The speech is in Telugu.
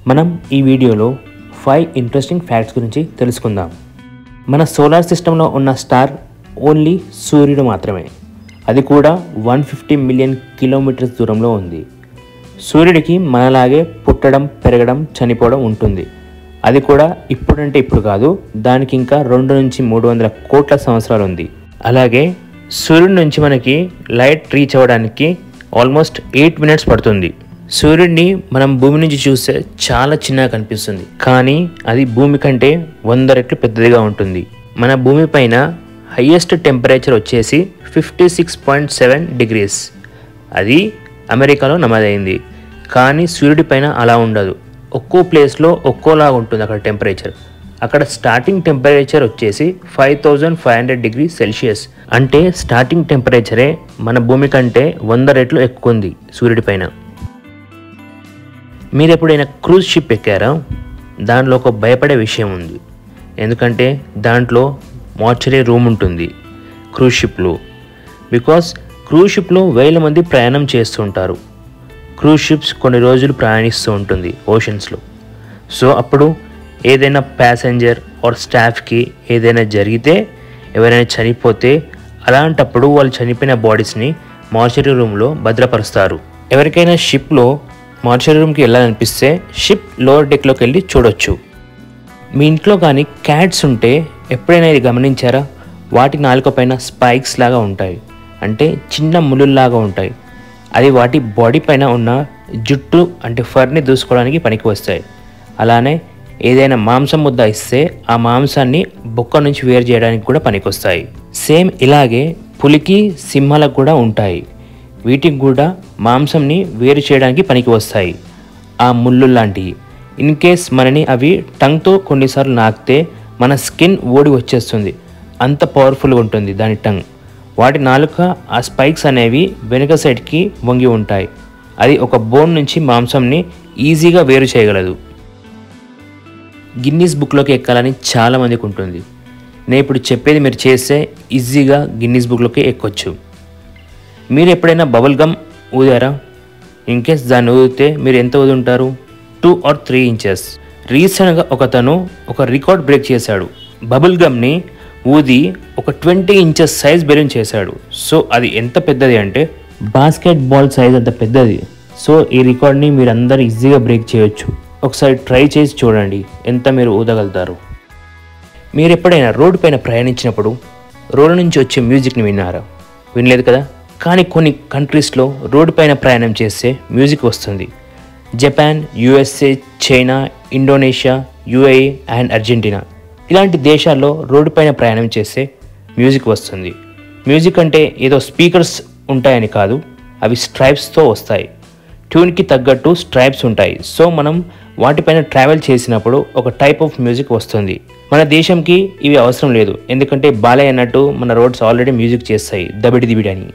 మనం ఈ వీడియోలో 5 ఇంట్రెస్టింగ్ ఫ్యాక్ట్స్ గురించి తెలుసుకుందాం. మన సోలార్ సిస్టంలో ఉన్న స్టార్ ఓన్లీ సూర్యుడు మాత్రమే. అది కూడా 150 మిలియన్ కిలోమీటర్స్ దూరంలో ఉంది. సూర్యుడికి మనలాగే పుట్టడం, పెరగడం, చనిపోవడం ఉంటుంది. అది కూడా ఇప్పుడంటే ఇప్పుడు కాదు, దానికి ఇంకా 2 నుంచి 300 కోట్ల సంవత్సరాలు ఉంది. అలాగే సూర్యుడి నుంచి మనకి లైట్ రీచ్ అవ్వడానికి ఆల్మోస్ట్ 8 మినిట్స్ పడుతుంది. సూర్యుడిని మనం భూమి నుంచి చూస్తే చాలా చిన్నగా కనిపిస్తుంది, కానీ అది భూమి కంటే 100 రెట్లు పెద్దదిగా ఉంటుంది. మన భూమి పైన హైయెస్ట్ టెంపరేచర్ వచ్చేసి 56.7 డిగ్రీస్. అది అమెరికాలో నమోదైంది. కానీ సూర్యుడి పైన అలా ఉండదు. ఒక్కో ప్లేస్లో ఒక్కోలాగా ఉంటుంది అక్కడ టెంపరేచర్. అక్కడ స్టార్టింగ్ టెంపరేచర్ వచ్చేసి 5500 డిగ్రీ సెల్సియస్. అంటే స్టార్టింగ్ టెంపరేచరే మన భూమి కంటే 100 రెట్లు ఎక్కువ ఉంది సూర్యుడి పైన. మీరు ఎప్పుడైనా క్రూజ్ షిప్ ఎక్కారా? దాంట్లో ఒక భయపడే విషయం ఉంది. ఎందుకంటే దాంట్లో మార్చరీ రూమ్ ఉంటుంది క్రూజ్ షిప్లో. బికాస్ క్రూజ్ షిప్లో వేల మంది ప్రయాణం చేస్తుంటారు. క్రూజ్ షిప్స్ కొన్ని రోజులు ప్రయాణిస్తూ ఉంటుంది ఓషన్స్లో. సో అప్పుడు ఏదైనా ప్యాసింజర్ ఆర్ స్టాఫ్కి ఏదైనా జరిగితే, ఎవరైనా చనిపోతే, అలాంటప్పుడు వాళ్ళు చనిపోయిన బాడీస్ని మార్చరీ రూమ్లో భద్రపరుస్తారు. ఎవరికైనా షిప్లో మార్చరీ రూమ్కి వెళ్ళాలనిపిస్తే షిప్ లోవర్ డెక్లోకి వెళ్ళి చూడొచ్చు. మీ ఇంట్లో కానీ క్యాట్స్ ఉంటే ఎప్పుడైనా ఇది గమనించారా? వాటి నాలుక పైన స్పైక్స్ లాగా ఉంటాయి, అంటే చిన్న ముళ్ళుల్లాగా ఉంటాయి. అది వాటి బాడీ పైన ఉన్న జుట్టు అంటే ఫర్ని దూసుకోవడానికి పనికి వస్తాయి. అలానే ఏదైనా మాంసం ముద్ద ఇస్తే ఆ మాంసాన్ని బొక్క నుంచి వేరు చేయడానికి కూడా పనికొస్తాయి. సేమ్ ఇలాగే పులికి, సింహాలకు కూడా ఉంటాయి. వీటికి కూడా మాంసంని వేరు చేయడానికి పనికి వస్తాయి ఆ ముళ్ళు లాంటివి. ఇన్ కేస్ మనని అవి టంగ్తో కొన్నిసార్లు నాకితే మన స్కిన్ ఓడి వచ్చేస్తుంది, అంత పవర్ఫుల్గా ఉంటుంది దాని టంగ్. వాటి నాలుక ఆ స్పైక్స్ అనేవి వెనుక సైడ్కి వంగి ఉంటాయి. అది ఒక బోన్ నుంచి మాంసంని ఈజీగా వేరు చేయగలదు. గిన్నీస్ బుక్లోకి ఎక్కాలని చాలామందికి ఉంటుంది. నేను ఇప్పుడు చెప్పేది మీరు చేస్తే ఈజీగా గిన్నీస్ బుక్లోకి ఎక్కొచ్చు. మీరు ఎప్పుడైనా బబుల్ గమ్ ఊదారా? ఇన్ కేస్ దాన్ని ఊదితే మీరు ఎంత ఊదుంటారు? 2 or 3 ఇంచెస్. రీసెంట్గా ఒకతను ఒక రికార్డ్ బ్రేక్ చేశాడు. బబుల్ గమ్ని ఊది ఒక 20 ఇంచెస్ సైజ్ బెలూన్ చేశాడు. సో అది ఎంత పెద్దది అంటే బాస్కెట్ బాల్ సైజ్ అంత పెద్దది. సో ఈ రికార్డ్ని మీరు అందరు ఈజీగా బ్రేక్ చేయొచ్చు. ఒకసారి ట్రై చేసి చూడండి ఎంత మీరు ఊదగలుగుతారు. మీరు ఎప్పుడైనా రోడ్డు పైన ప్రయాణించినప్పుడు రోడ్డు నుంచి వచ్చే మ్యూజిక్ని విన్నారా? వినలేదు కదా. కానీ కొన్ని కంట్రీస్లో రోడ్డు పైన ప్రయాణం చేస్తే మ్యూజిక్ వస్తుంది. Japan, USA, China, Indonesia, UAE and Argentina ఇలాంటి దేశాల్లో రోడ్డు పైన ప్రయాణం చేస్తే మ్యూజిక్ వస్తుంది. మ్యూజిక్ అంటే ఏదో స్పీకర్స్ ఉంటాయని కాదు, అవి స్ట్రైప్స్తో వస్తాయి. ట్యూన్కి తగ్గట్టు స్ట్రైప్స్ ఉంటాయి. సో మనం వాటిపైన ట్రావెల్ చేసినప్పుడు ఒక టైప్ ఆఫ్ మ్యూజిక్ వస్తుంది. మన దేశంకి ఇవి అవసరం లేదు, ఎందుకంటే బాలయ్య అన్నట్టు మన రోడ్స్ ఆల్రెడీ మ్యూజిక్ చేస్తాయి దబిడి దిబిడి అని.